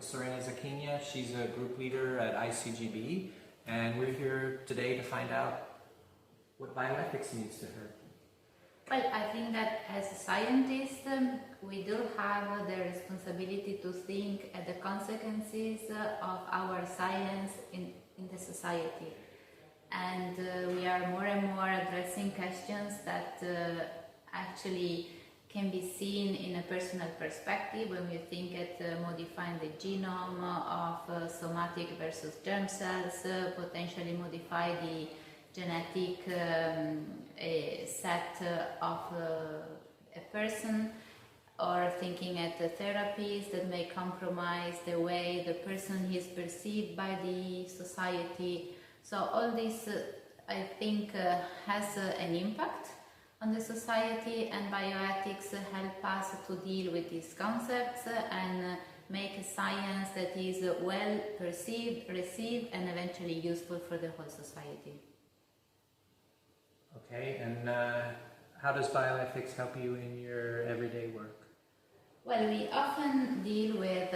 Serena Zacchigna. She's a group leader at ICGEB, and we're here today to find out what bioethics means to her. Well, I think that as scientists, we do have the responsibility to think at the consequences of our science in the society. And we are more and more addressing questions that actually can be seen in a personal perspective when we think at modifying the genome of somatic versus germ cells, potentially modify the genetic set of a person, or thinking at the therapies that may compromise the way the person is perceived by the society. So all this, I think, has an impact on the society, and bioethics help us to deal with these concepts and make a science that is well perceived, received, and eventually useful for the whole society. Okay, and how does bioethics help you in your everyday work? Well, we often deal with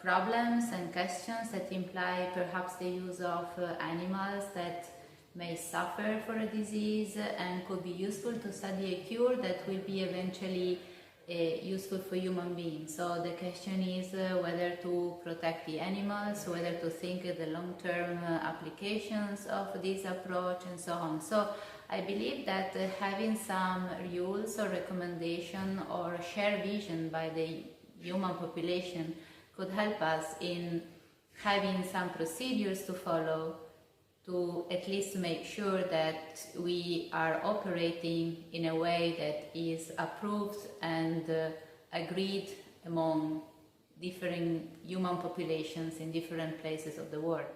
problems and questions that imply perhaps the use of animals that may suffer for a disease and could be useful to study a cure that will be eventually useful for human beings. So the question is whether to protect the animals, whether to think of the long-term applications of this approach, and so on. So I believe that having some rules or recommendation or shared vision by the human population could help us in having some procedures to follow to at least make sure that we are operating in a way that is approved and agreed among different human populations in different places of the world.